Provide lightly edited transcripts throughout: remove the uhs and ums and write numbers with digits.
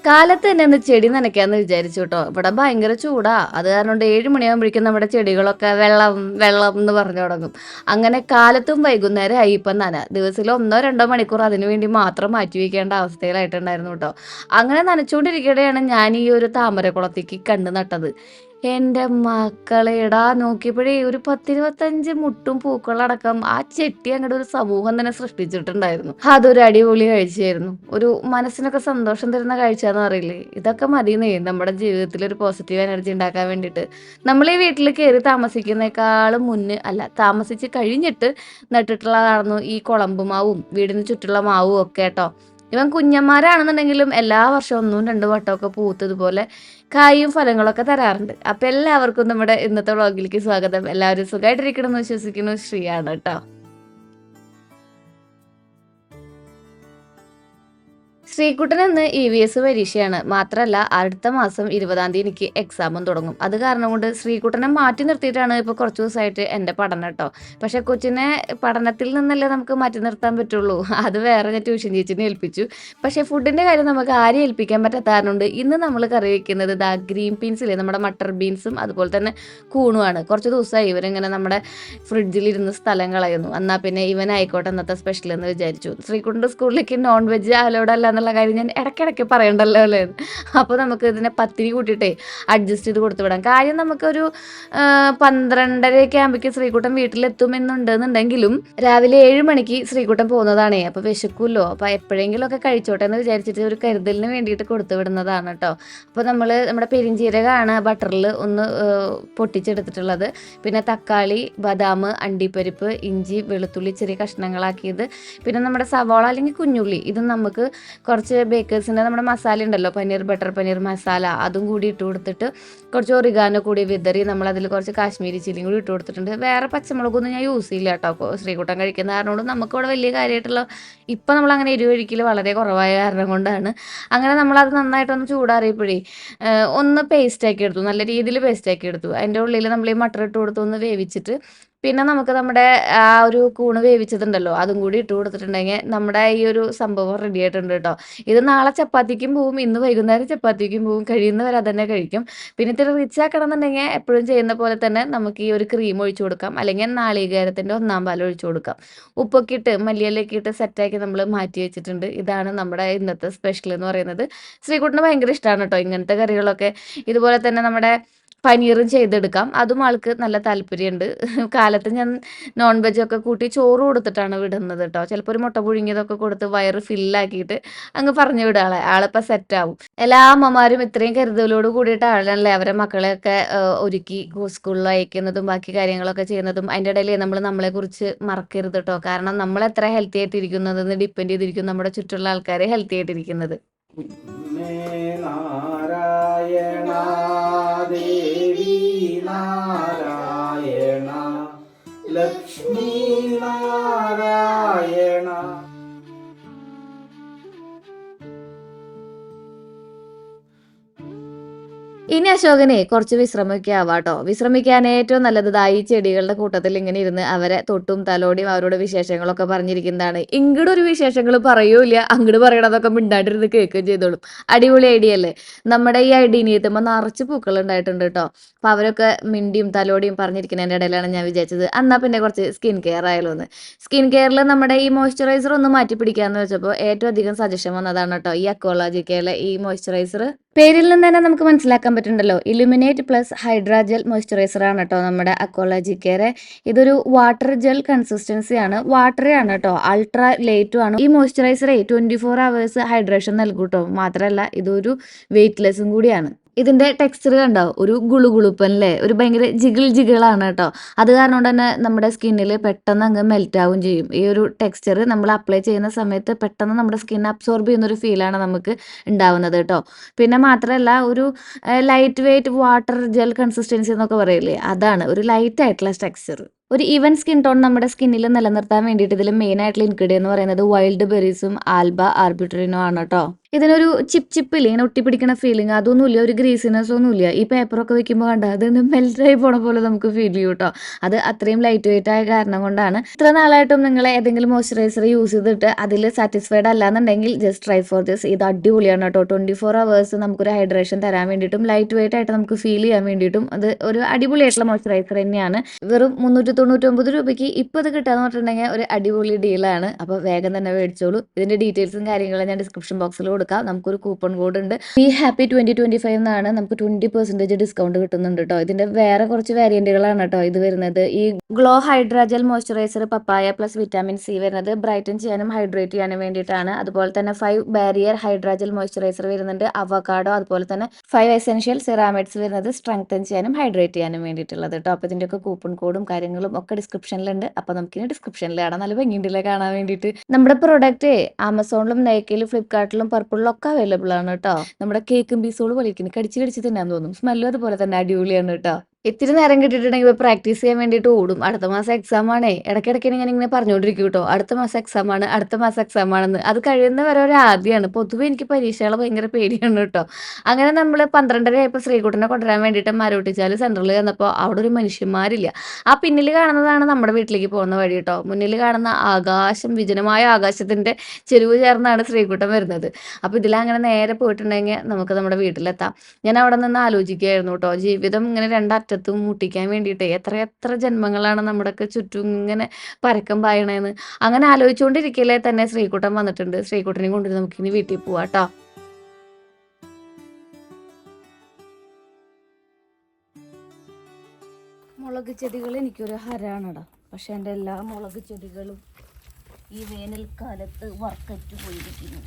കാലത്ത് തന്നെ ഒന്ന് ചെടി നനയ്ക്കാന്ന് വിചാരിച്ചു കേട്ടോ. ഇവിടെ ഭയങ്കര ചൂടാ. അത് കാരണം കൊണ്ട് 7 മണിയാകുമ്പോഴേക്കും നമ്മുടെ ചെടികളൊക്കെ വെള്ളം വെള്ളം എന്ന് പറഞ്ഞു തുടങ്ങും. അങ്ങനെ കാലത്തും വൈകുന്നേരമായി ഇപ്പം ദിവസത്തിൽ 1-2 മണിക്കൂർ അതിനു വേണ്ടി മാത്രം മാറ്റി വയ്ക്കേണ്ട അവസ്ഥയിലായിട്ടുണ്ടായിരുന്നു കേട്ടോ. അങ്ങനെ നനച്ചുകൊണ്ടിരിക്കടെയാണ് ഞാൻ ഈ ഒരു താമരക്കുളത്തേക്ക് കണ്ണ് നട്ടത്. എൻ്റെ മക്കളെടാ നോക്കിയപ്പോഴേ ഒരു 10-25 മുട്ടും പൂക്കളടക്കം ആ ചെട്ടി അങ്ങോട്ട് ഒരു സമൂഹം തന്നെ സൃഷ്ടിച്ചിട്ടുണ്ടായിരുന്നു. അതൊരു അടിപൊളി കാഴ്ചയായിരുന്നു. ഒരു മനസ്സിനൊക്കെ സന്തോഷം തരുന്ന കാഴ്ച എന്ന് പറയില്ലേ, ഇതൊക്കെ മതിയെന്നേ നമ്മുടെ ജീവിതത്തിൽ ഒരു പോസിറ്റീവ് എനർജി ഉണ്ടാക്കാൻ വേണ്ടിയിട്ട്. നമ്മൾ ഈ വീട്ടിൽ കയറി താമസിക്കുന്നേക്കാളും മുന്നേ അല്ല, താമസിച്ച് കഴിഞ്ഞിട്ട് നട്ടിട്ടുള്ളതായിരുന്നു ഈ കുളമ്പ് മാവും വീടിന് ചുറ്റുള്ള മാവും ഒക്കെ കേട്ടോ. ഇവൻ കുഞ്ഞന്മാരാണെന്നുണ്ടെങ്കിലും എല്ലാ വർഷവും 1-2 വട്ടമൊക്കെ പൂത്തതുപോലെ കായും ഫലങ്ങളൊക്കെ തരാറുണ്ട്. അപ്പൊ എല്ലാവർക്കും നമ്മുടെ ഇന്നത്തെ വ്ളോഗിലേക്ക് സ്വാഗതം. എല്ലാവരും സുഖമായിട്ടിരിക്കണം എന്ന് വിശ്വസിക്കുന്നു. ശ്രീയാണ് കേട്ടോ. ശ്രീകുട്ടൻ ഇന്ന് EVS പരീക്ഷയാണ്. മാത്രമല്ല അടുത്ത മാസം 20-ാം തീയതി എനിക്ക് എക്സാമും തുടങ്ങും. അത് കാരണം കൊണ്ട് ശ്രീകുട്ടനെ മാറ്റി നിർത്തിയിട്ടാണ് ഇപ്പോൾ കുറച്ച് ദിവസമായിട്ട് എൻ്റെ പഠനം കേട്ടോ. പക്ഷെ കൊച്ചിനെ പഠനത്തിൽ നിന്നല്ലേ നമുക്ക് മാറ്റി നിർത്താൻ പറ്റുള്ളൂ. അത് വേറെ ഞാൻ ട്യൂഷൻ ചേച്ചിനെ ഏൽപ്പിച്ചു. പക്ഷേ ഫുഡിൻ്റെ കാര്യം നമുക്ക് ആരെയും ഏൽപ്പിക്കാൻ പറ്റാത്ത കാരണം കൊണ്ട് ഇന്ന് നമ്മൾ കറി വയ്ക്കുന്നത് ഗ്രീൻ ബീൻസില്ലേ, നമ്മുടെ മട്ടർ ബീൻസും അതുപോലെ തന്നെ കൂണുമാണ്. കുറച്ച് ദിവസമായി ഇവരിങ്ങനെ നമ്മുടെ ഫ്രിഡ്ജിലിരുന്ന് സ്ഥലം കളയുന്നു. എന്നാൽ പിന്നെ ഇവനായിക്കോട്ടെ ഇന്നത്തെ സ്പെഷ്യൽ എന്ന് വിചാരിച്ചു. ശ്രീകുട്ടൻ്റെ സ്കൂളിലേക്ക് നോൺ വെജ് അലോഡ് അല്ല എന്നുള്ള കാര്യം ഞാൻ ഇടയ്ക്കിടയ്ക്ക് പറയണ്ടല്ലോ അല്ലേ. അപ്പോൾ നമുക്ക് ഇതിനെ പത്തിരി കൂട്ടിയിട്ടേ അഡ്ജസ്റ്റ് ചെയ്ത് കൊടുത്തു വിടാം. കാര്യം നമുക്കൊരു 12:30 ആകുമ്പോഴേക്കും ശ്രീകുട്ടൻ വീട്ടിലെത്തുമെന്നുണ്ടെന്നുണ്ടെങ്കിലും രാവിലെ 7 മണിക്ക് ശ്രീകുട്ടൻ പോകുന്നതാണേ. അപ്പോൾ വിശക്കുമല്ലോ, അപ്പോൾ എപ്പോഴെങ്കിലും ഒക്കെ കഴിച്ചോട്ടെ എന്ന് വിചാരിച്ചിട്ട് ഒരു കരുതലിന് വേണ്ടിയിട്ട് കൊടുത്തു വിടുന്നതാണ് കേട്ടോ. അപ്പോൾ നമ്മുടെ പെരിഞ്ചീരകമാണ് ബട്ടറിൽ ഒന്ന് പൊട്ടിച്ചെടുത്തിട്ടുള്ളത്. പിന്നെ തക്കാളി, ബദാം, അണ്ടിപ്പരിപ്പ്, ഇഞ്ചി, വെളുത്തുള്ളി ചെറിയ കഷ്ണങ്ങളാക്കിയത്, പിന്നെ നമ്മുടെ സവാള അല്ലെങ്കിൽ കുഞ്ഞുള്ളി, ഇത് നമുക്ക് കുറച്ച് ബേക്കേഴ്സിൻ്റെ നമ്മുടെ മസാല ഉണ്ടല്ലോ, ബട്ടർ പനീർ മസാല, അതും കൂടി ഇട്ട് കൊടുത്തിട്ട് കുറച്ച് ഒറിഗാനോ കൂടി വിതറി നമ്മളതിൽ കുറച്ച് കാശ്മീരി ചില്ലിയും കൂടി ഇട്ട് കൊടുത്തിട്ടുണ്ട്. വേറെ പച്ചമുളകൊന്നും ഞാൻ യൂസ് ചെയ്യില്ല കേട്ടോ. ശ്രീകുട്ടൻ കഴിക്കുന്ന കാരണം കൊണ്ട് നമുക്കിവിടെ വലിയ കാര്യമായിട്ടുള്ള ഇപ്പം നമ്മളങ്ങനെ എരിവ് കഴിക്കൽ വളരെ കുറവായ കാരണം കൊണ്ടാണ്. അങ്ങനെ നമ്മളത് നന്നായിട്ടൊന്ന് ചൂടാറിയപ്പോഴേ ഒന്ന് പേസ്റ്റാക്കി എടുത്തു, നല്ല രീതിയിൽ പേസ്റ്റാക്കി എടുത്തു. അതിൻ്റെ ഉള്ളിൽ നമ്മൾ ഈ മട്ടർ ഇട്ട് കൊടുത്ത് ഒന്ന് വേവിച്ചിട്ട് പിന്നെ നമുക്ക് നമ്മുടെ ആ ഒരു കൂണ് വേവിച്ചതുണ്ടല്ലോ അതും കൂടി ഇട്ട് കൊടുത്തിട്ടുണ്ടെങ്കിൽ നമ്മുടെ ഈ ഒരു സംഭവം റെഡി ആയിട്ടുണ്ട് കേട്ടോ. ഇത് നാളെ ചപ്പാത്തിക്കും പോവും, ഇന്ന് വൈകുന്നേരം ചപ്പാത്തിക്കും പോവും, കഴിയുന്നവരെ അതന്നെ കഴിക്കും. പിന്നെ ഇത്തിരി റിച്ച് ആക്കണം എന്നുണ്ടെങ്കിൽ എപ്പോഴും ചെയ്യുന്ന പോലെ തന്നെ നമുക്ക് ഈ ഒരു ക്രീം ഒഴിച്ചു കൊടുക്കാം, അല്ലെങ്കിൽ നാളികേരത്തിൻ്റെ 1-ാം പാൽ ഒഴിച്ചു കൊടുക്കാം. ഉപ്പൊക്കെ ഇട്ട് മല്ലിയിലൊക്കെ ഇട്ട് സെറ്റാക്കി നമ്മൾ മാറ്റി വെച്ചിട്ടുണ്ട്. ഇതാണ് നമ്മുടെ ഇന്നത്തെ സ്പെഷ്യൽ എന്ന് പറയുന്നത്. ശ്രീകുട്ടന് ഭയങ്കര ഇഷ്ടമാണ് കേട്ടോ ഇങ്ങനത്തെ കറികളൊക്കെ. ഇതുപോലെ തന്നെ നമ്മുടെ പനീറും ചെയ്തെടുക്കാം, അതും ആൾക്ക് നല്ല താല്പര്യമുണ്ട്. കാലത്ത് ഞാൻ നോൺ വെജൊക്കെ കൂട്ടി ചോറ് കൊടുത്തിട്ടാണ് വിടുന്നത് കേട്ടോ. ചിലപ്പോൾ ഒരു മുട്ട പുഴുങ്ങിയതൊക്കെ കൊടുത്ത് വയറ് ഫില്ലാക്കിയിട്ട് അങ്ങ് പറഞ്ഞു വിടുക. ആളിപ്പോൾ സെറ്റാവും. എല്ലാ അമ്മമാരും ഇത്രയും കരുതലോട് കൂടിയിട്ടാണല്ലേ അവരെ മക്കളെയൊക്കെ ഒരുക്കി സ്കൂളിൽ അയക്കുന്നതും ബാക്കി കാര്യങ്ങളൊക്കെ ചെയ്യുന്നതും. അതിൻ്റെ ഇടയിൽ നമ്മളെക്കുറിച്ച് മറക്കരുത് കേട്ടോ. കാരണം നമ്മൾ എത്ര ഹെൽത്തി ആയിട്ടിരിക്കുന്നതെന്ന് ഡിപ്പെൻഡ് ചെയ്തിരിക്കും നമ്മുടെ ചുറ്റുള്ള ആൾക്കാർ ഹെൽത്തി ആയിട്ടിരിക്കുന്നത്. നാരായണ ദേവി നാരായണ ലക്ഷ്മി നാരായണ. ഇനി അശോകനെ കുറച്ച് വിശ്രമമൊക്കെ ആവാട്ടോ. വിശ്രമിക്കാൻ ഏറ്റവും നല്ലത് ഈ ചെടികളുടെ കൂട്ടത്തിൽ ഇങ്ങനെ ഇരുന്ന് അവരെ തൊട്ടും തലോടിയും അവരോട് വിശേഷങ്ങളൊക്കെ പറഞ്ഞിരിക്കുന്നതാണ്. ഇങ്ങോട്ട് ഒരു വിശേഷങ്ങൾ പറയൂല, അങ്ങോട്ട് പറയണതൊക്കെ മിണ്ടാണ്ടിരുന്ന് കേൾക്കുകയും ചെയ്തോളും. അടിപൊളി ഐഡിയ അല്ലേ. നമ്മുടെ ഈ ഐഡിയത്തുമ്പോൾ നിറച്ച് പൂക്കൾ ഉണ്ടായിട്ടുണ്ട് കേട്ടോ. അപ്പോൾ അവരൊക്കെ മിണ്ടിയും തലോടിയും പറഞ്ഞിരിക്കുന്നതിൻ്റെ ഇടയിലാണ് ഞാൻ വിചാരിച്ചത് എന്നാൽ പിന്നെ കുറച്ച് സ്കിൻ കെയർ ആയാലോ എന്ന്. സ്കിൻ കെയറിൽ നമ്മുടെ ഈ മോയ്സ്ചറൈസർ ഒന്ന് മാറ്റി പിടിക്കാമെന്ന് വെച്ചപ്പോൾ ഏറ്റവും അധികം സജഷൻ വന്നതാണ് കേട്ടോ ഈ അക്വാളജിക്കയിലെ ഈ മോയ്സ്ചറൈസർ. പേരിൽ നിന്ന് തന്നെ നമുക്ക് മനസ്സിലാക്കാൻ പറ്റുന്നുണ്ടല്ലോ, ഇലുമിനേറ്റ് പ്ലസ് ഹൈഡ്രാജൽ മോയ്സ്ചറൈസർ ആണ് കേട്ടോ നമ്മുടെ അക്വാളജിക്കയുടെ. ഇതൊരു വാട്ടർ ജെൽ കൺസിസ്റ്റൻസി ആണ്, വാട്ടറി ആണ് കേട്ടോ, അൾട്രാ ലൈറ്റും ആണ്. ഈ മോയ്സ്ചറൈസറെ 24 hours ഹൈഡ്രേഷൻ നൽകും കേട്ടോ. മാത്രമല്ല ഇതൊരു വെയ്റ്റ്ലെസ്സും കൂടിയാണ്. ഇതിൻ്റെ ടെക്സ്ചർ കണ്ടോ, ഒരു ഗുളുഗുളുപ്പൻ അല്ലേ, ഒരു ഭയങ്കര ജിഗിളാണ് കേട്ടോ. അത് കാരണം കൊണ്ട് തന്നെ നമ്മുടെ സ്കിന്നിൽ പെട്ടെന്ന് അങ്ങ് മെൽറ്റ് ആവുകയും ചെയ്യും. ഈ ഒരു ടെക്സ്ചർ നമ്മൾ അപ്ലൈ ചെയ്യുന്ന സമയത്ത് പെട്ടെന്ന് നമ്മുടെ സ്കിൻ അബ്സോർബ് ചെയ്യുന്നൊരു ഫീലാണ് നമുക്ക് ഉണ്ടാവുന്നത് കേട്ടോ. പിന്നെ മാത്രമല്ല ഒരു light weight water gel consistency എന്നൊക്കെ പറയില്ലേ, അതാണ് ഒരു ലൈറ്റ് ആയിട്ടുള്ള ടെക്സ്ചർ. ഒരു ഈവൻ സ്കിൻ ടോൺ നമ്മുടെ സ്കിന്നിൽ നിലനിർത്താൻ വേണ്ടിയിട്ട് ഇതിൽ മെയിൻ ആയിട്ടുള്ള ഇൻഗ്രീഡിയൻ എന്ന് പറയുന്നത് വൈൽഡ് ബെറീസും ആൽബ ആർബിട്രിനോ ആണ് കേട്ടോ. ഇതിനൊരു ചിപ്പ് ഇല്ലേ, ഇങ്ങനെ ഒട്ടിപ്പിടിക്കണ ഫീലിംഗ് അതൊന്നുമില്ല, ഒരു ഗ്രീസിനെസ് ഒന്നുമില്ല. ഈ പേപ്പറൊക്കെ വെക്കുമ്പോൾ കണ്ട അതൊന്ന് മെൽറ്റായി പോണ പോലെ നമുക്ക് ഫീൽ ചെയ്യും കേട്ടോ. അത് അത്രയും ലൈറ്റ് വെയിറ്റ് ആയ കാരണം കൊണ്ടാണ്. ഇത്ര നാളായിട്ടും നിങ്ങൾ ഏതെങ്കിലും മോയ്സ്ചറൈസർ യൂസ് ചെയ്തിട്ട് അതിൽ സാറ്റിസ്ഫൈഡ് അല്ലാന്നുണ്ടെങ്കിൽ ജസ്റ്റ് ട്രൈ ഫോർ ദിസ്. ഇത് അടിപൊളിയാണ് കേട്ടോ. 24 hours നമുക്കൊരു ഹൈഡ്രേഷൻ തരാൻ വേണ്ടിയിട്ടും ലൈറ്റ് വെയിറ്റ് ആയിട്ട് നമുക്ക് ഫീൽ ചെയ്യാൻ വേണ്ടിയിട്ടും അത് ഒരു അടിപൊളിയായിട്ടുള്ള മോയ്സ്ചറൈസർ തന്നെയാണ്. വെറും 399 രൂപയ്ക്ക് ഇപ്പോൾ ഇത് കിട്ടാന്ന് പറഞ്ഞിട്ടുണ്ടെങ്കിൽ ഒരു അടിപൊളി ഡീലാണ്. അപ്പോൾ വേഗം തന്നെ മേടിച്ചോളൂ. ഇതിന്റെ ഡീറ്റെയിൽസും കാര്യങ്ങളും ഞാൻ ഡിസ്ക്രിപ്ഷൻ ബോക്സിൽ കൊടുക്കാം. നമുക്കൊരു കൂപ്പൺ കോഡ് ഉണ്ട്, ബി ഹാപ്പി 2025 എന്നാണ്. നമുക്ക് 20% ഡിസ്കൗണ്ട് കിട്ടുന്നുണ്ട് കേട്ടോ. ഇതിന്റെ വേറെ കുറച്ച് വേരിയന്റുകളാണ് കേട്ടോ ഇത് വരുന്നത്. ഈ ഗ്ലോ ഹൈഡ്രാജൽ മോയ്സ്ചറൈസർ പപ്പായ പ്ലസ് വിറ്റാമിൻ സി വരുന്നത് ബ്രൈറ്റൻ ചെയ്യാനും ഹൈഡ്രേറ്റ് ചെയ്യാനും വേണ്ടിയിട്ടാണ്. അതുപോലെ തന്നെ 5 ബാരിയർ ഹൈഡ്രാജൽ മോയ്സ്ചറൈസർ വരുന്നുണ്ട്, അവക്കാഡോ. അതുപോലെ തന്നെ 5 എസെൻഷ്യൽ സെറാമൈഡ്സ് വരുന്നത് സ്ട്രെങ്തൻ ചെയ്യാനും ഹൈഡ്രേറ്റ് ചെയ്യാനും വേണ്ടിയിട്ടുള്ളത് കേട്ടോ. അപ്പോൾ ഇതിൻ്റെയൊക്കെ കൂപ്പൺ കോഡും കാര്യങ്ങളും ഒക്കെ ഡിസ്ക്രിപ്ഷനിലുണ്ട്. അപ്പോൾ നമുക്കിനി ഡിസ്ക്രിപ്ഷനിൽ കാണാം, നല്ല ഭംഗിയുണ്ടല്ലേ കാണാൻ വേണ്ടിയിട്ട്. നമ്മുടെ പ്രൊഡക്റ്റ് ആമസോണിലും നൈക്കയിലും ഫ്ലിപ്കാർട്ടിലും പർപ്പിളിലും ഒക്കെ അവൈലബിൾ ആണ് കേട്ടോ. നമ്മുടെ കേക്കും പീസോള് പൊളിക്കുന്നു, കടിച്ച് കടിച്ച് തിന്നാൻ തോന്നും. സ്മെല്ലും അതുപോലെ തന്നെ അടിപൊളിയാണ് കേട്ടോ. ഇത്തിരി നേരം കിട്ടിയിട്ടുണ്ടെങ്കിൽ പ്രാക്ടീസ് ചെയ്യാൻ വേണ്ടിയിട്ട് ഓടും. അടുത്ത മാസം എക്സാം ആണേ. ഇടയ്ക്കിടയ്ക്ക് ഞാൻ ഇങ്ങനെ പറഞ്ഞുകൊണ്ടിരിക്കും കേട്ടോ, അടുത്ത മാസം എക്സാം ആണ്, അടുത്ത മാസം എക്സാം ആണെന്ന്. അത് കഴിയുന്ന വരെ ഒരു ആദ്യമാണ്. പൊതുവെ എനിക്ക് പരീക്ഷകളെ ഭയങ്കര പേടിയാണ് കേട്ടോ. അങ്ങനെ നമ്മൾ 12:30 ആയപ്പോൾ ശ്രീകുട്ടനെ കൊണ്ടുവരാൻ വേണ്ടിയിട്ട് മരോട്ടിച്ചാൽ സെൻറ്ററിൽ ചെന്നപ്പോൾ അവിടെ ഒരു മനുഷ്യന്മാരില്ല. ആ പിന്നിൽ കാണുന്നതാണ് നമ്മുടെ വീട്ടിലേക്ക് പോകുന്ന വഴി കേട്ടോ. മുന്നിൽ കാണുന്ന ആകാശം, വിജനമായ ആകാശത്തിൻ്റെ ചെരുവ് ചേർന്നാണ് ശ്രീകുട്ടൻ വരുന്നത്. അപ്പോൾ ഇതിലങ്ങനെ നേരെ പോയിട്ടുണ്ടെങ്കിൽ നമുക്ക് നമ്മുടെ വീട്ടിലെത്താം. ഞാൻ അവിടെ നിന്ന് ആലോചിക്കുകയായിരുന്നു കേട്ടോ, ജീവിതം ഇങ്ങനെ രണ്ടറ്റത്തും മുട്ടിക്കാൻ വേണ്ടിയിട്ട് എത്ര എത്ര ജന്മങ്ങളാണ് നമ്മുടെയൊക്കെ ചുറ്റും ഇങ്ങനെ പരക്കം പായണേന്ന്. അങ്ങനെ ആലോചിച്ചുകൊണ്ടിരിക്കലേ തന്നെ ശ്രീകുട്ടൻ വന്നിട്ടുണ്ട്. ശ്രീകുട്ടനെയും കൊണ്ട് നമുക്കിനി വീട്ടിൽ പോവാം കേട്ടോ. മുളക് ചെടികൾ എനിക്കൊരു ഹരാണടാ. പക്ഷെ എൻ്റെ എല്ലാ മുളക് ചെടികളും ഈ വേനൽക്കാലത്ത് വർക്കറ്റ് പോയിരിക്കുന്നു.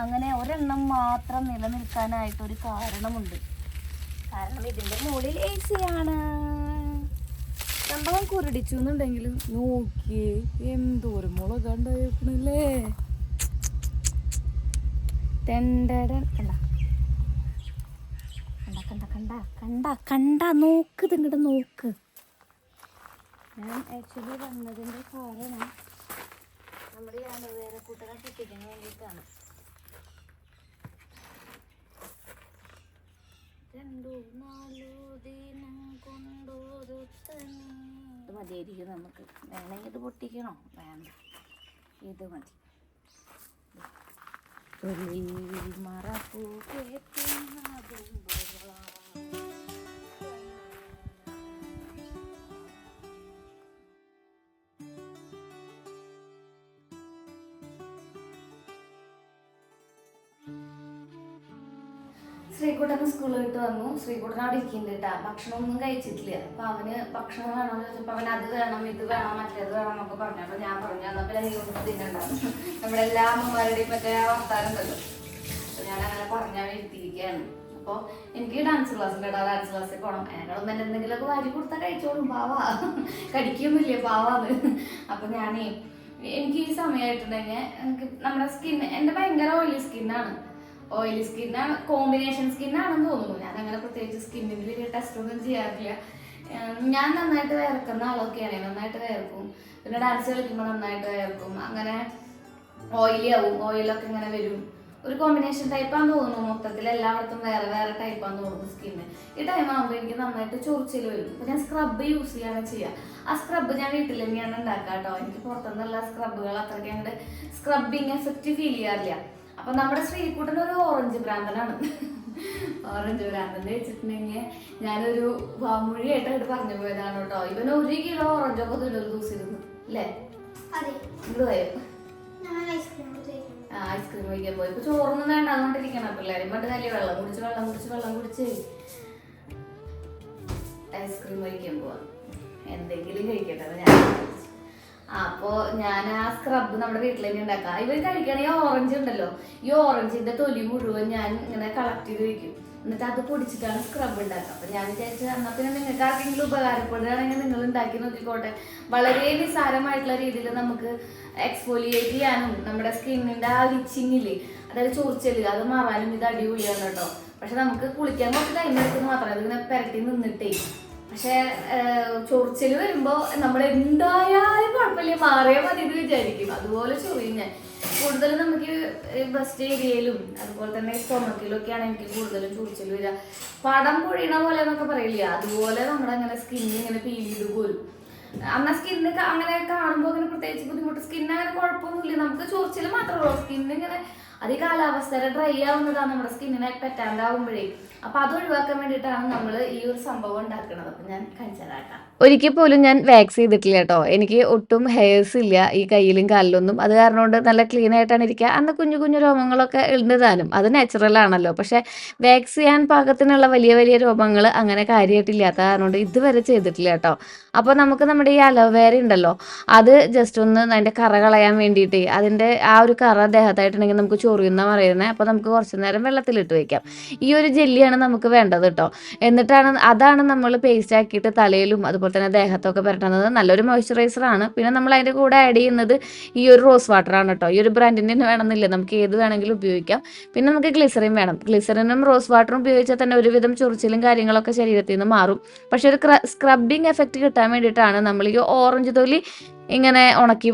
അങ്ങനെ ഒരെണ്ണം മാത്രം നിലനിൽക്കാനായിട്ടൊരു കാരണമുണ്ട്. കാരണം ഇതിൻ്റെ മുകളിൽ AC ആണ്. സംഭവം കുരുടിച്ചു എന്നുണ്ടെങ്കിലും നോക്കിയേ എന്തോരം മുളക് ഉണ്ടായിരിക്കണല്ലേ. കണ്ട കണ്ട കണ്ട കണ്ട കണ്ട കണ്ട നോക്ക്, ഇതിങ്ങോട്ട് നോക്ക്. ഞാൻ ആക്ച്വലി വന്നതിൻ്റെ കാരണം നമ്മുടെ ഈ അലോവേര കൂട്ടനെ കിട്ടിക്കാൻ വേണ്ടിയിട്ടാണ്. 2-4 ദിനം കൊണ്ടൊരുത്തനെ. ഇത് മതിയായിരിക്കും നമുക്ക്. വേണമെങ്കിൽ ഇത് പൊട്ടിക്കണോ? വേണ്ട, ഇത് മതി. മറപ്പൂ കേട്ടുന്നതും ശ്രീകുട്ടന് സ്കൂളിൽ വിട്ട് വന്നു. ശ്രീകുട്ടൻ അവിടെ ഇരിക്കുന്നുണ്ട് കേട്ടോ. ഭക്ഷണമൊന്നും കഴിച്ചിട്ടില്ല. അപ്പോൾ അവന് ഭക്ഷണം വേണമെന്ന് ചോദിച്ചപ്പോൾ അവൻ അത് വേണം, ഇത് വേണം, മറ്റേത് വേണം എന്നൊക്കെ പറഞ്ഞു. അപ്പോൾ ഞാൻ പറഞ്ഞു എന്നാൽ പിന്നെ നീ ഒന്നും തിന്നണ്ടാവും, നമ്മുടെ എല്ലാ അമ്മമാരുടെയും മറ്റേ വർത്താനം ഉണ്ടല്ലോ. അപ്പോൾ ഞാൻ അങ്ങനെ പറഞ്ഞാൽ ഇരുത്തിയിരിക്കുകയാണ്. അപ്പോൾ എനിക്ക് ഡാൻസ് ക്ലാസ് ഉണ്ട് കേട്ടോ. ഡാൻസ് ക്ലാസ്സിൽ പോകണം. അതിനോടൊന്നും തന്നെ എന്തെങ്കിലുമൊക്കെ വാരി കൊടുത്താൽ കഴിച്ചോളും. പാവാ, കടിക്കൊന്നുമില്ലേ, പാവാന്ന്. അപ്പോൾ ഞാനേ എനിക്ക് ഈ സമയമായിട്ടുണ്ടെങ്കിൽ എനിക്ക് നമ്മുടെ സ്കിൻ, എൻ്റെ ഭയങ്കര ഓയിലി സ്കിന്നാണ്. ഓയിലി സ്കിന്നാണ്, കോമ്പിനേഷൻ സ്കിന്നാണെന്ന് തോന്നുന്നു. ഞാൻ അങ്ങനെ പ്രത്യേകിച്ച് സ്കിന്നിൽ ടെസ്റ്റ് ഒന്നും ചെയ്യാറില്ല. ഞാൻ നന്നായിട്ട് വേർക്കുന്ന ആളൊക്കെയാണ്, നന്നായിട്ട് വേർക്കും. പിന്നെ ഡാൻസ് കളിക്കുമ്പോൾ നന്നായിട്ട് വേർക്കും. അങ്ങനെ ഓയിലി ആവും, ഓയിലൊക്കെ ഇങ്ങനെ വരും. ഒരു കോമ്പിനേഷൻ ടൈപ്പാന്ന് തോന്നുന്നു. മൊത്തത്തിൽ എല്ലായിടത്തും വേറെ വേറെ ടൈപ്പാന്ന് തോന്നുന്നു സ്കിന്ന്. ഈ ടൈം ആകുമ്പോൾ എനിക്ക് നന്നായിട്ട് ചൊറിച്ചിൽ വരും. അപ്പോൾ ഞാൻ സ്ക്രബ് യൂസ് ചെയ്യാണ് ചെയ്യുക. ആ സ്ക്രബ് ഞാൻ വീട്ടിൽ തന്നെയാണ് ഉണ്ടാക്കുക കേട്ടോ. എനിക്ക് പുറത്തുനിന്നുള്ള സ്ക്രബുകൾ അത്രയ്ക്ക് അങ്ങോട്ട് സ്ക്രബിങ് എഫക്റ്റ് ഫീൽ ചെയ്യാറില്ല. അപ്പം നമ്മുടെ ശ്രീകുട്ടൻ ഒരു ഓറഞ്ച് ഭ്രാന്തനാണ്. ഓറഞ്ച് ഭ്രാന്തൻ വെച്ചിട്ടുണ്ടെങ്കിൽ ഞാനൊരു വാമൊഴിയായിട്ട് അങ്ങോട്ട് പറഞ്ഞു പോയതാണ് കേട്ടോ. ഇവന് 1 കിലോ ഓറഞ്ചൊക്കെ ഒരു ദിവസം ഇരുന്നു അല്ലേ? ഇങ്ങോട്ട് പോയോ? ഐസ്ക്രീം കഴിക്കാൻ പോയി. ഇപ്പൊ ചോറൊന്നും വേണ്ട, അതുകൊണ്ടിരിക്കണം പിള്ളേരും. പണ്ട് നല്ല വെള്ളം കുടിച്ച് ഐസ്ക്രീം കഴിക്കാൻ പോവാ. എന്തെങ്കിലും കഴിക്കട്ടെ ഞാൻ. അപ്പോൾ ഞാൻ ആ സ്ക്രബ് നമ്മുടെ വീട്ടിൽ തന്നെ ഉണ്ടാക്കാം. ഇവർ കഴിക്കണ ഈ ഓറഞ്ച് ഉണ്ടല്ലോ, ഈ ഓറഞ്ചിന്റെ തൊലി മുഴുവൻ ഞാൻ ഇങ്ങനെ കളക്ട് ചെയ്ത് വെക്കും. എന്നിട്ട് അത് പൊടിച്ചിട്ടാണ് സ്ക്രബ് ഉണ്ടാക്കുക. അപ്പം ഞാൻ വിചാരിച്ചു എന്നാൽ പിന്നെ നിങ്ങൾക്ക് ആർക്കെങ്കിലും ഉപകാരപ്പെടുകയാണെങ്കിൽ നിങ്ങൾ ഉണ്ടാക്കി നോക്കിക്കോട്ടെ. വളരെ നിസ്സാരമായിട്ടുള്ള രീതിയിൽ നമുക്ക് എക്സ്ഫോലിയേറ്റ് ചെയ്യാനും നമ്മുടെ സ്കിന്നിൻ്റെ ആ ഇച്ചിങ്ങില്, അതായത് ചൊറിച്ചല്, അത് മാറാനും ഇത് അടിപൊളിയാണ് കേട്ടോ. പക്ഷെ നമുക്ക് കുളിക്കാൻ കുറച്ച് ടൈം എടുക്കുന്നത് മാത്രമേ, അതിങ്ങനെ പുരട്ടി നിന്നിട്ടേ പക്ഷെ ചൊറിച്ചിൽ വരുമ്പോ നമ്മൾ എന്തായാലും കുഴപ്പമില്ല, മാറിയാൽ മതി എന്ന് വിചാരിക്കും. അതുപോലെ ചൊറിയും ഞാൻ. കൂടുതലും നമുക്ക് ബ്രസ്റ്റ് ഏരിയയിലും അതുപോലെ തന്നെ സ്റ്റൊമക്കിലും ഒക്കെയാണ് എനിക്ക് കൂടുതലും ചൊറിച്ചിൽ വരിക. പടം പൊഴിയണ പോലെ എന്നൊക്കെ പറയില്ല, അതുപോലെ നമ്മുടെ അങ്ങനെ സ്കിന്ന് ഇങ്ങനെ പീൽ ചെയ്ത് പോരും. അന്നാ സ്കിന്ന് അങ്ങനെ കാണുമ്പോൾ അങ്ങനെ പ്രത്യേകിച്ച് ബുദ്ധിമുട്ട്, സ്കിന്ന് അങ്ങനെ കുഴപ്പമൊന്നുമില്ല, നമുക്ക് ചൊറിച്ചിൽ മാത്രമേ ഉള്ളൂ. സ്കിന്ന് ഇങ്ങനെ അത് ഈ കാലാവസ്ഥയുടെ ഡ്രൈ ആവുന്നതാണ് നമ്മുടെ സ്കിന്നിനെ പറ്റാണ്ടാവുമ്പോഴേ. അപ്പൊ അത് ഒഴിവാക്കാൻ വേണ്ടിയിട്ടാണ് നമ്മൾ ഈ ഒരു സംഭവം ഉണ്ടാക്കുന്നത്. അപ്പൊ ഞാൻ കാണിച്ചതാക്കാം. ഒരിക്കൽ പോലും ഞാൻ വാക്സ് ചെയ്തിട്ടില്ല കേട്ടോ. എനിക്ക് ഒട്ടും ഹെയർസ് ഇല്ല ഈ കയ്യിലും കാലിലൊന്നും. അത് കാരണം കൊണ്ട് നല്ല ക്ലീൻ ആയിട്ടാണ് ഇരിക്കുക. അന്ന് കുഞ്ഞു കുഞ്ഞു രോമങ്ങളൊക്കെ ഉണ്ട് താനും, അത് നാച്ചുറൽ ആണല്ലോ. പക്ഷെ വാക്സ് ചെയ്യാൻ പാകത്തിനുള്ള വലിയ വലിയ രോമങ്ങൾ അങ്ങനെ കാര്യമായിട്ടില്ലാത്ത കാരണം കൊണ്ട് ഇതുവരെ ചെയ്തിട്ടില്ല കേട്ടോ. അപ്പോൾ നമുക്ക് നമ്മുടെ ഈ അലോവേര ഉണ്ടല്ലോ, അത് ജസ്റ്റ് ഒന്ന് അതിൻ്റെ കറ കളയാൻ വേണ്ടിയിട്ട്, അതിൻ്റെ ആ ഒരു കറ ദേഹത്തായിട്ടുണ്ടെങ്കിൽ നമുക്ക് ചൊറിയുന്ന പറയുന്നത്. അപ്പോൾ നമുക്ക് കുറച്ച് നേരം വെള്ളത്തിലിട്ട് വയ്ക്കാം. ഈ ഒരു ജെല്ലിയാണ് നമുക്ക് വേണ്ടത് കേട്ടോ. അതാണ് നമ്മൾ പേസ്റ്റ് ആക്കിയിട്ട് തലയിലും അതുപോലെ തന്നെ ദേഹത്തൊക്കെ പുരട്ടുന്നത്. നല്ലൊരു മോയ്സ്ചറൈസറാണ്. പിന്നെ നമ്മൾ അതിൻ്റെ കൂടെ ആഡ് ചെയ്യുന്നത് ഈ ഒരു റോസ് വാട്ടറാണ് കേട്ടോ. ഈ ഒരു ബ്രാൻഡിൻ്റെ വേണമെന്നില്ല, നമുക്ക് ഏത് വേണമെങ്കിലും ഉപയോഗിക്കാം. പിന്നെ നമുക്ക് ഗ്ലിസറിൻ വേണം. ഗ്ലിസറിനും റോസ് വാട്ടറും ഉപയോഗിച്ചാൽ തന്നെ ഒരുവിധം ചൊറിച്ചിലും കാര്യങ്ങളൊക്കെ ശരീരത്തിൽ നിന്ന് മാറും. പക്ഷെ ഒരു സ്ക്രബിങ് എഫക്റ്റ് കിട്ടാൻ വേണ്ടിയിട്ടാണ് നമ്മൾ ഈ ഓറഞ്ച് തൊലി ഇങ്ങനെ ഉണക്കി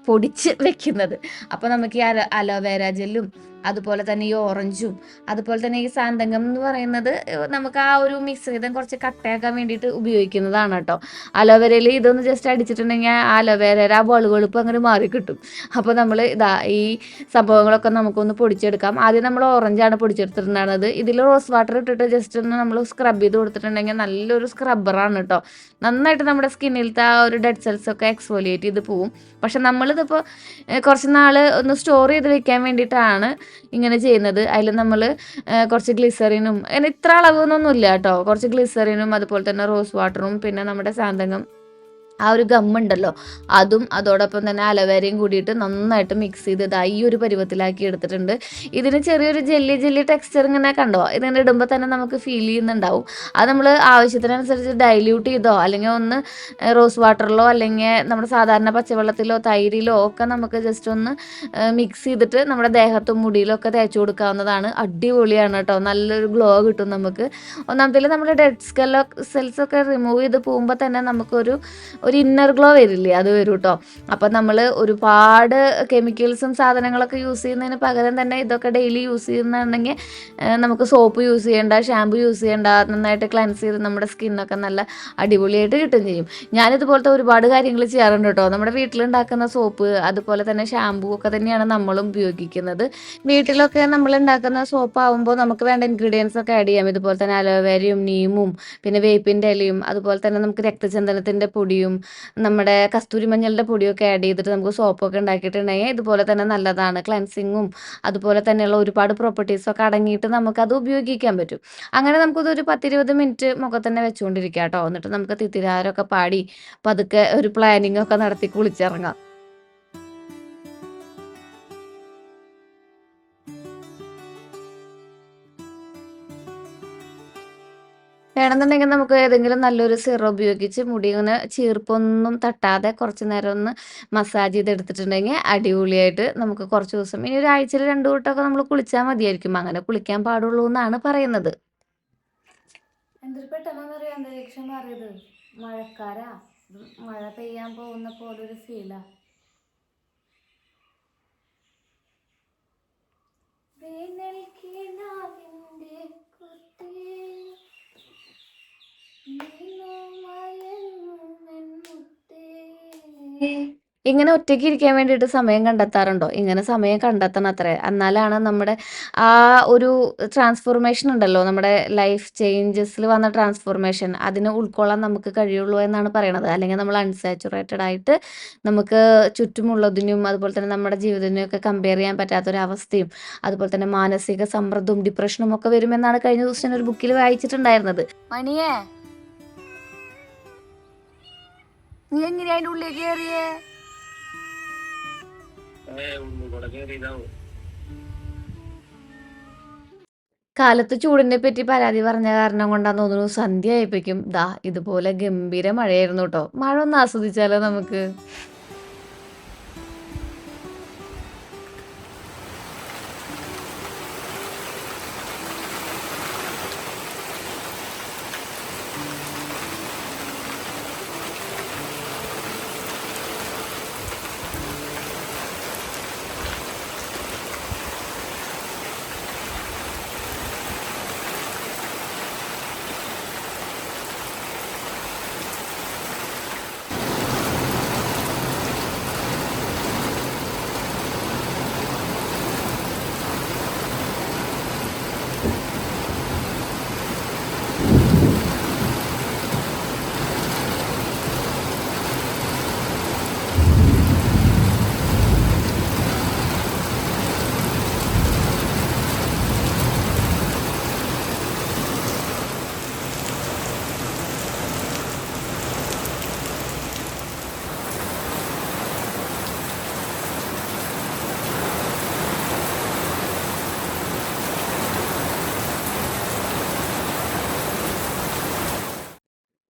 പൊടിച്ച് വെക്കുന്നത്. അപ്പോൾ നമുക്ക് ഈ അലോവേര ജെല്ലും അതുപോലെ തന്നെ ഈ ഓറഞ്ചും അതുപോലെ തന്നെ ഈ സാന്തകം എന്ന് പറയുന്നത് നമുക്ക് ആ ഒരു മിശ്രിതം കുറച്ച് കട്ടയാക്കാൻ വേണ്ടിയിട്ട് ഉപയോഗിക്കുന്നതാണ് കേട്ടോ. അലോവേരയിൽ ഇതൊന്ന് ജസ്റ്റ് അടിച്ചിട്ടുണ്ടെങ്കിൽ ആ അലോവേരയുടെ ആ വെളുവെളുപ്പ് അങ്ങനെ മാറി കിട്ടും. അപ്പോൾ നമ്മൾ ഈ സംഭവങ്ങളൊക്കെ നമുക്കൊന്ന് പൊടിച്ചെടുക്കാം. ആദ്യം നമ്മൾ ഓറഞ്ചാണ് പൊടിച്ചെടുത്തിട്ടുണ്ടായിരുന്നത്. ഇതിൽ റോസ് വാട്ടർ ഇട്ടിട്ട് ജസ്റ്റ് ഒന്ന് നമ്മൾ സ്ക്രബ് ചെയ്ത് കൊടുത്തിട്ടുണ്ടെങ്കിൽ നല്ലൊരു സ്ക്രബ്ബറാണ് കേട്ടോ. നന്നായിട്ട് നമ്മുടെ സ്കിന്നിലത്തെ ആ ഒരു ഡെഡ് സെൽസ് ഒക്കെ എക്സ്ഫോലിയേറ്റ് ചെയ്ത് പോവും. പക്ഷെ നമ്മളിതിപ്പോൾ കുറച്ച് നാൾ ഒന്ന് സ്റ്റോർ ചെയ്ത് വെക്കാൻ വേണ്ടിയിട്ടാണ് ഇങ്ങനെ ചെയ്യുന്നത്. അതിൽ നമ്മൾ കുറച്ച് ഗ്ലിസറിനും, ഇത്ര അളവൊന്നുമില്ല കേട്ടോ, കുറച്ച് ഗ്ലിസറിനും അതുപോലെ തന്നെ റോസ് വാട്ടറും പിന്നെ നമ്മുടെ സാന്തകം ആ ഒരു ഗമ്മുണ്ടല്ലോ അതും അതോടൊപ്പം തന്നെ അലോവേരയും കൂടിയിട്ട് നന്നായിട്ട് മിക്സ് ചെയ്ത് ഈ ഒരു പരുവത്തിലാക്കി എടുത്തിട്ടുണ്ട്. ഇതിന് ചെറിയൊരു ജെല്ലി ടെക്സ്ചർ ഇങ്ങനെ കണ്ടോ, ഇതിങ്ങനെ ഇടുമ്പോൾ തന്നെ നമുക്ക് ഫീൽ ചെയ്യുന്നുണ്ടാവും. അത് നമ്മൾ ആവശ്യത്തിനനുസരിച്ച് ഡൈല്യൂട്ട് ചെയ്തോ അല്ലെങ്കിൽ ഒന്ന് റോസ് വാട്ടറിലോ അല്ലെങ്കിൽ നമ്മുടെ സാധാരണ പച്ചവെള്ളത്തിലോ തൈരിലോ ഒക്കെ നമുക്ക് ജസ്റ്റ് ഒന്ന് മിക്സ് ചെയ്തിട്ട് നമ്മുടെ ദേഹത്തും മുടിയിലും ഒക്കെ തേച്ച് കൊടുക്കാവുന്നതാണ്. അടിപൊളിയാണ് കേട്ടോ, നല്ലൊരു ഗ്ലോ കിട്ടും നമുക്ക്. ഒന്നാമത്തേൽ നമ്മുടെ ഡെഡ് സെൽസ് ഒക്കെ റിമൂവ് ചെയ്ത് പോകുമ്പോൾ തന്നെ നമുക്കൊരു ഇന്നർ ഗ്ലോ വരില്ലേ, അത് വരും കേട്ടോ. അപ്പം നമ്മൾ ഒരുപാട് കെമിക്കൽസും സാധനങ്ങളൊക്കെ യൂസ് ചെയ്യുന്നതിന് പകരം തന്നെ ഇതൊക്കെ ഡെയിലി യൂസ് ചെയ്യുന്നുണ്ടെങ്കിൽ നമുക്ക് സോപ്പ് യൂസ് ചെയ്യേണ്ട, ഷാമ്പു യൂസ് ചെയ്യേണ്ട, നന്നായിട്ട് ക്ലെൻസ് ചെയ്ത് നമ്മുടെ സ്കിന്നൊക്കെ നല്ല അടിപൊളിയായിട്ട് കിട്ടും ചെയ്യും. ഞാനിതുപോലത്തെ ഒരുപാട് കാര്യങ്ങൾ ചെയ്യാറുണ്ട് കേട്ടോ. നമ്മുടെ വീട്ടിലുണ്ടാക്കുന്ന സോപ്പ് അതുപോലെ തന്നെ ഷാമ്പു ഒക്കെ തന്നെയാണ് നമ്മളും ഉപയോഗിക്കുന്നത്. വീട്ടിലൊക്കെ നമ്മൾ ഉണ്ടാക്കുന്ന സോപ്പ് ആകുമ്പോൾ നമുക്ക് വേണ്ട ഇൻഗ്രീഡിയൻസ് ഒക്കെ ആഡ് ചെയ്യാം. ഇതുപോലെ തന്നെ അലോവേരയും നീമും പിന്നെ വേപ്പിൻ്റെ ഇലയും അതുപോലെ തന്നെ നമുക്ക് രക്തചന്ദനത്തിൻ്റെ പൊടിയും നമ്മുടെ കസ്തൂരി മഞ്ഞളുടെ പൊടിയൊക്കെ ആഡ് ചെയ്തിട്ട് നമുക്ക് സോപ്പൊക്കെ ഉണ്ടാക്കിയിട്ടുണ്ടെങ്കിൽ ഇതുപോലെ തന്നെ നല്ലതാണ്. ക്ലെൻസിങ്ങും അതുപോലെ തന്നെയുള്ള ഒരുപാട് പ്രോപ്പർട്ടീസൊക്കെ അടങ്ങിയിട്ട് നമുക്കത് ഉപയോഗിക്കാൻ പറ്റും. അങ്ങനെ നമുക്കതൊരു 10-20 മിനിറ്റ് മുഖത്ത് തന്നെ വെച്ചുകൊണ്ടിരിക്കാം കേട്ടോ. എന്നിട്ട് നമുക്ക് തിത്തിരാരൊക്കെ പാടി പതുക്കെ ഒരു പ്ലാനിങ് ഒക്കെ നടത്തി കുളിച്ചിറങ്ങാം. വേണമെന്നുണ്ടെങ്കിൽ നമുക്ക് ഏതെങ്കിലും നല്ലൊരു സിറം ഉപയോഗിച്ച് മുടി ഇങ്ങനെ ചീർപ്പൊന്നും തട്ടാതെ കുറച്ച് നേരം ഒന്ന് മസാജ് ചെയ്തെടുത്തിട്ടുണ്ടെങ്കിൽ അടിപൊളിയായിട്ട് നമുക്ക് കുറച്ച് ദിവസം, ഇനി ഒരാഴ്ചയിൽ 2 വട്ടമൊക്കെ നമ്മൾ കുളിച്ചാൽ മതിയായിരിക്കും. അങ്ങനെ കുളിക്കാൻ പാടുള്ളൂ എന്നാണ് പറയുന്നത്. എന്തൊരു പെട്ടെന്ന് അറിയാം അന്തരീക്ഷം മാറിയത്. മഴക്കാരാ, മഴ പെയ്യാൻ പോകുന്ന പോലൊരു ഫീലാ. ഇങ്ങനെ ഒറ്റയ്ക്ക് ഇരിക്കാൻ വേണ്ടിയിട്ട് സമയം കണ്ടെത്താറുണ്ടോ? ഇങ്ങനെ സമയം കണ്ടെത്തണം അത്രേ. എന്നാലാണ് നമ്മുടെ ആ ഒരു ട്രാൻസ്ഫോർമേഷൻ ഉണ്ടല്ലോ, നമ്മുടെ ലൈഫ് ചേഞ്ചസിൽ വന്ന ട്രാൻസ്ഫോർമേഷൻ അതിനെ ഉൾക്കൊള്ളാൻ നമുക്ക് കഴിയുള്ളൂ എന്നാണ് പറയണത്. അല്ലെങ്കിൽ നമ്മൾ അൺസാച്ചുറേറ്റഡ് ആയിട്ട് നമുക്ക് ചുറ്റുമുള്ളതിനും അതുപോലെ തന്നെ നമ്മുടെ ജീവിതത്തിനും ഒക്കെ കമ്പയർ ചെയ്യാൻ പറ്റാത്തൊരവസ്ഥയും അതുപോലെ തന്നെ മാനസിക സമ്മർദ്ദവും ഡിപ്രഷനും ഒക്കെ വരുമെന്നാണ് കഴിഞ്ഞ ദിവസം ഞാൻ ഒരു ബുക്കിൽ വായിച്ചിട്ടുണ്ടായിരുന്നത്. മണിയേ, നീ എങ്ങനെയാ അതിൻ്റെ ഉള്ളിലേക്ക് കയറിയേ? കാലത്ത് ചൂടിനെ പറ്റി പരാതി പറഞ്ഞ കാരണം കൊണ്ടാന്ന് തോന്നുന്നു സന്ധ്യ ആയപ്പോഴേക്കും ഇതുപോലെ ഗംഭീര മഴയായിരുന്നു കേട്ടോ. മഴ ഒന്ന് ആസ്വദിച്ചാലോ നമുക്ക്.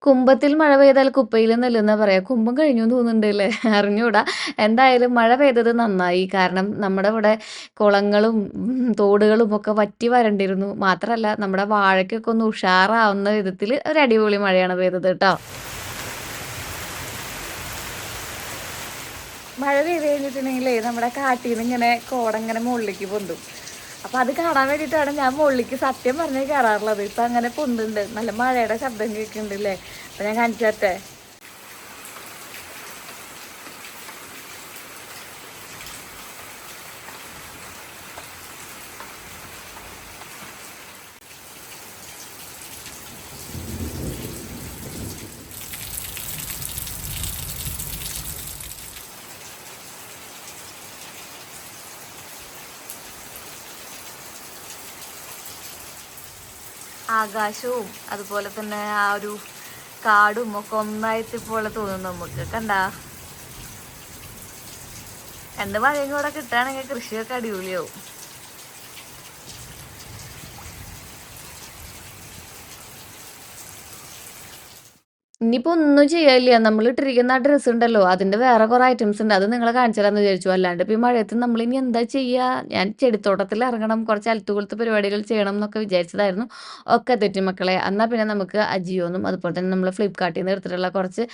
കുംഭത്തിൽ മഴ പെയ്താൽ കുപ്പയിലും നെല്ലുന്നാ പറയാ. കുംഭം കഴിഞ്ഞൂന്ന് തോന്നുന്നുണ്ട്ല്ലേ? അറിഞ്ഞൂടാ. എന്തായാലും മഴ പെയ്തത് നന്നായി. കാരണം നമ്മുടെ ഇവിടെ കുളങ്ങളും തോടുകളും ഒക്കെ വറ്റി വരണ്ടിരുന്നു. മാത്രല്ല നമ്മുടെ വാഴയ്ക്കൊക്കെ ഒന്ന് ഉഷാറാവുന്ന വിധത്തില് ഒരു അടിപൊളി മഴയാണ് പെയ്തത് ട്ടോ. മഴ പെയ്ത് കഴിഞ്ഞിട്ടുണ്ടെങ്കിലേ നമ്മുടെ കാട്ടീന്ന് ഇങ്ങനെ കോടങ്ങനെ മുകളിലേക്ക് പൊന്തും. അപ്പൊ അത് കാണാൻ വേണ്ടിയിട്ടാണ് ഞാൻ മുകളിലേക്ക് സത്യം പറഞ്ഞ് കയറാറുള്ളത്. ഇപ്പൊ അങ്ങനെ പൊന്തുണ്ട്. നല്ല മഴയുടെ ശബ്ദം കേൾക്കുന്നുണ്ടല്ലേ? അപ്പൊ ഞാൻ കാണിച്ചു തരട്ടെ. ആകാശവും അതുപോലെ തന്നെ ആ ഒരു കാടും ഒക്കെ ഒന്നായിട്ട് പോലെ തോന്നും നമുക്ക്. കണ്ടാ? രണ്ട് മഴയും കൂടെ കിട്ടുകയാണെങ്കിൽ കൃഷിയൊക്കെ അടിപൊളിയാവും. ഇനിയിപ്പോ ഒന്നും ചെയ്യാനില്ല. നമ്മളിട്ടിരിക്കുന്ന ആ ഡ്രസ്സ് ഉണ്ടല്ലോ, അതിന്റെ വേറെ കുറെ ഐറ്റംസ് ഉണ്ട്. അത് നിങ്ങളെ കാണിച്ചു തരാന്ന് വിചാരിച്ചു. അല്ലാണ്ട് ഇപ്പൊ ഈ മഴയത്ത് നമ്മളിനി എന്താ ചെയ്യാ? ഞാൻ ചെടിത്തോട്ടത്തിൽ ഇറങ്ങണം, കുറച്ച് അൽത്തുകൊളുത്ത് പരിപാടികൾ ചെയ്യണം എന്നൊക്കെ വിചാരിച്ചതായിരുന്നു. ഒക്കെ തെറ്റി മക്കളെ. എന്നാ പിന്നെ നമുക്ക് അജിയോന്നും അതുപോലെ തന്നെ നമ്മൾ ഫ്ലിപ്കാർട്ടിൽ നിന്ന് എടുത്തിട്ടുള്ള കുറച്ച്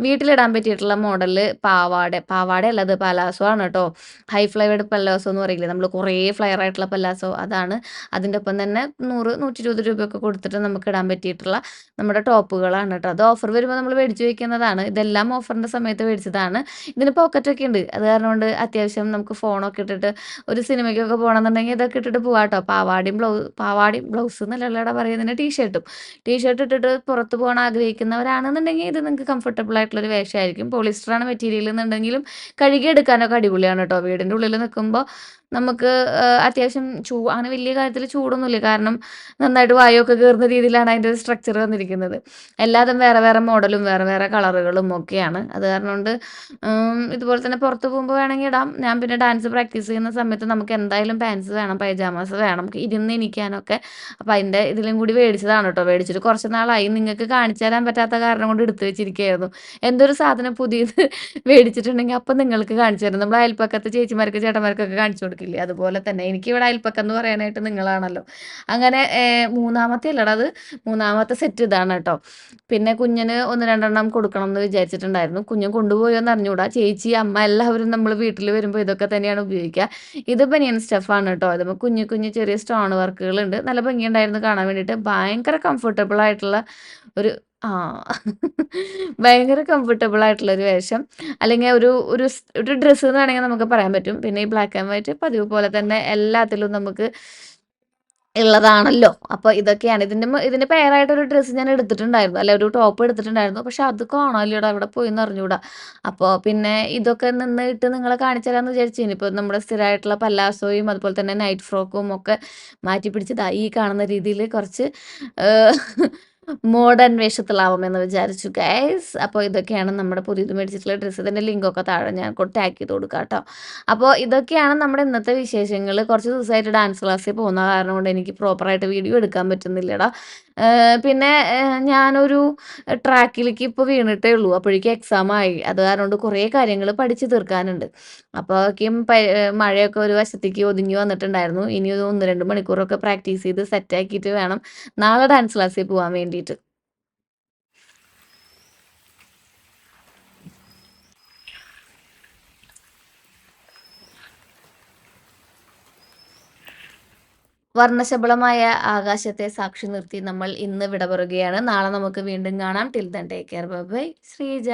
വീട്ടിലിടാൻ പറ്റിയിട്ടുള്ള മോഡല് പാവാടയല്ല, അത് പലാസോ ആണ് കേട്ടോ. ഹൈ ഫ്ലൈവേഡ് പല്ലാസോ എന്ന് പറയില്ലേ, നമ്മൾ കുറേ ഫ്ലെയർ ആയിട്ടുള്ള പല്ലാസോ, അതാണ്. അതിൻ്റെ ഒപ്പം തന്നെ 100, 120 രൂപയൊക്കെ കൊടുത്തിട്ട് നമുക്ക് ഇടാൻ പറ്റിയിട്ടുള്ള നമ്മുടെ ടോപ്പുകളാണ് കേട്ടോ. അത് ഓഫർ വരുമ്പോൾ നമ്മൾ മേടിച്ച് വെക്കുന്നതാണ്. ഇതെല്ലാം ഓഫറിൻ്റെ സമയത്ത് മേടിച്ചതാണ്. ഇതിന് പോക്കറ്റൊക്കെ ഉണ്ട്. അത് കാരണം കൊണ്ട് അത്യാവശ്യം നമുക്ക് ഫോണൊക്കെ ഇട്ടിട്ട് ഒരു സിനിമയ്ക്കൊക്കെ പോകണമെന്നുണ്ടെങ്കിൽ ഇതൊക്കെ ഇട്ടിട്ട് പോകാം കേട്ടോ. പാവാടയും ബ്ലൗസ് എന്നല്ലടാ പറയുന്നതിന് ടീഷർട്ട് ഇട്ടിട്ട് പുറത്ത് പോകാൻ ആഗ്രഹിക്കുന്നവരാണെന്നുണ്ടെങ്കിൽ ഇത് നിങ്ങൾക്ക് കംഫർട്ടബിൾ ആയിട്ടുള്ളൊരു വേഷമായിരിക്കും. പോളിസ്റ്ററാണ് മെറ്റീരിയൽ എന്നുണ്ടെങ്കിലും കഴുകിയെടുക്കാനൊക്കെ അടിപൊളിയാണ് കേട്ടോ. വീടിൻ്റെ ഉള്ളിൽ നിൽക്കുമ്പോൾ നമുക്ക് അത്യാവശ്യം അങ്ങനെ വലിയ കാര്യത്തിൽ ചൂടൊന്നുമില്ല. കാരണം നന്നായിട്ട് വായുവൊക്കെ കയറുന്ന രീതിയിലാണ് അതിൻ്റെ ഒരു സ്ട്രക്ചർ വന്നിരിക്കുന്നത്. എല്ലാതും വേറെ വേറെ മോഡലും വേറെ വേറെ കളറുകളും ഒക്കെയാണ്. അത് കാരണം കൊണ്ട് ഇതുപോലെ തന്നെ പുറത്ത് പോകുമ്പോൾ വേണമെങ്കിൽ ഇടാം. ഞാൻ പിന്നെ ഡാൻസ് പ്രാക്ടീസ് ചെയ്യുന്ന സമയത്ത് നമുക്ക് എന്തായാലും പാൻസ് വേണം, പൈജാമാസ് വേണം, ഇരുന്ന് എണീക്കാനൊക്കെ. അപ്പോൾ അതിൻ്റെ ഇതിലും കൂടി മേടിച്ചതാണ് കേട്ടോ. മേടിച്ചിട്ട് കുറച്ച് നാളായി. നിങ്ങൾക്ക് കാണിച്ചു തരാൻ പറ്റാത്ത കാരണം കൊണ്ട് എടുത്തു വെച്ചിരിക്കുകയായിരുന്നു. എന്തൊരു സാധനം പുതിയത് മേടിച്ചിട്ടുണ്ടെങ്കിൽ അപ്പം നിങ്ങൾക്ക് കാണിച്ചു തരും. നമ്മൾ അയൽപ്പക്കത്ത് ചേച്ചിമാർക്ക് ചേട്ടന്മാർക്കൊക്കെ കാണിച്ചു കൊടുക്കില്ലേ? അതുപോലെ തന്നെ എനിക്കിവിടെ അയൽപ്പക്കം എന്ന് പറയാനായിട്ട് നിങ്ങളാണല്ലോ. അങ്ങനെ മൂന്നാമത്തെ അല്ലടാ അത്, മൂന്നാമത്തെ സെറ്റ് ഇതാണ് കേട്ടോ. പിന്നെ കുഞ്ഞിന് 1, 2 കൊടുക്കണം എന്ന് വിചാരിച്ചിട്ടുണ്ടായിരുന്നു. കുഞ്ഞ് കൊണ്ടുപോയോ എന്ന് അറിഞ്ഞൂടാ. ചേച്ചി, അമ്മ എല്ലാവരും നമ്മൾ വീട്ടിൽ വരുമ്പോൾ ഇതൊക്കെ തന്നെയാണ് ഉപയോഗിക്കുക. ഇത് ബനിയൻ സ്റ്റഫാണ് കേട്ടോ. അതുമ്പോൾ കുഞ്ഞു കുഞ്ഞു ചെറിയ സ്റ്റോൺ വർക്കുകളുണ്ട്. നല്ല ഭംഗിയുണ്ടായിരുന്നു കാണാൻ വേണ്ടിയിട്ട്. ഭയങ്കര കംഫർട്ടബിൾ ആയിട്ടുള്ള ഒരു ആ ഭയങ്കര കംഫർട്ടബിൾ ആയിട്ടുള്ള ഒരു വേഷം, അല്ലെങ്കിൽ ഒരു ഡ്രസ്സ് എന്ന് വേണമെങ്കിൽ നമുക്ക് പറയാൻ പറ്റും. പിന്നെ ഈ ബ്ലാക്ക് ആൻഡ് വൈറ്റ് പതിവ് പോലെ തന്നെ എല്ലാത്തിലും നമുക്ക് ഉള്ളതാണല്ലോ. അപ്പോൾ ഇതൊക്കെയാണ് ഇതിന് പെയറായിട്ടൊരു ഡ്രസ്സ് ഞാൻ എടുത്തിട്ടുണ്ടായിരുന്നു. അല്ല, ഒരു ടോപ്പ് എടുത്തിട്ടുണ്ടായിരുന്നു. പക്ഷെ അത് കാണാനില്ലടാ, എവിടെ പോയിന്ന് അറിഞ്ഞൂടാ. അപ്പോൾ പിന്നെ ഇതൊക്കെ നിന്നിട്ട് നിങ്ങളെ കാണിച്ചു തരാമെന്ന് വിചാരിച്ചു. ഇനിയിപ്പോൾ നമ്മുടെ സ്ഥിരമായിട്ടുള്ള പല്ലാസോയും അതുപോലെ തന്നെ നൈറ്റ് ഫ്രോക്കും ഒക്കെ മാറ്റി പിടിച്ചതാ ഈ കാണുന്ന രീതിയിൽ കുറച്ച് മോഡേൺ വേഷത്തിലാവുമെന്ന് വിചാരിച്ചു ഗൈസ്. അപ്പോൾ ഇതൊക്കെയാണ് നമ്മുടെ പുതിയത് മേടിച്ചിട്ടുള്ള ഡ്രസ്സ്. ഇതിൻ്റെ ലിങ്കൊക്കെ താഴെ ഞാൻ ടാഗ് ചെയ്ത് കൊടുക്കാം കേട്ടോ. അപ്പോൾ ഇതൊക്കെയാണ് നമ്മുടെ ഇന്നത്തെ വിശേഷങ്ങൾ. കുറച്ച് ദിവസമായിട്ട് ഡാൻസ് ക്ലാസ്സിൽ പോകുന്ന കാരണം കൊണ്ട് എനിക്ക് പ്രോപ്പറായിട്ട് വീഡിയോ എടുക്കാൻ പറ്റുന്നില്ലടാ. പിന്നെ ഞാനൊരു ട്രാക്കിലേക്ക് ഇപ്പോൾ വീണിട്ടേ ഉള്ളൂ. അപ്പോഴേക്കും എക്സാം ആയി. അത് കാരണം കൊണ്ട് കുറേ കാര്യങ്ങൾ പഠിച്ച് തീർക്കാനുണ്ട്. അപ്പോഴേക്കും മഴയൊക്കെ ഒരു വശത്തേക്ക് ഒതുങ്ങി വന്നിട്ടുണ്ടായിരുന്നു. ഇനി ഒരു 1, 2 മണിക്കൂറൊക്കെ പ്രാക്ടീസ് ചെയ്ത് സെറ്റാക്കിയിട്ട് വേണം നാളെ ഡാൻസ് ക്ലാസ്സിൽ പോകാൻ വേണ്ടിയിട്ട്. വർണ്ണശബളമായ ആകാശത്തെ സാക്ഷി നിർത്തി നമ്മൾ ഇന്ന് വിട പറയുകയാണ്. നാളെ നമുക്ക് വീണ്ടും കാണാം. Till then take care. Bye bye. Sreeja.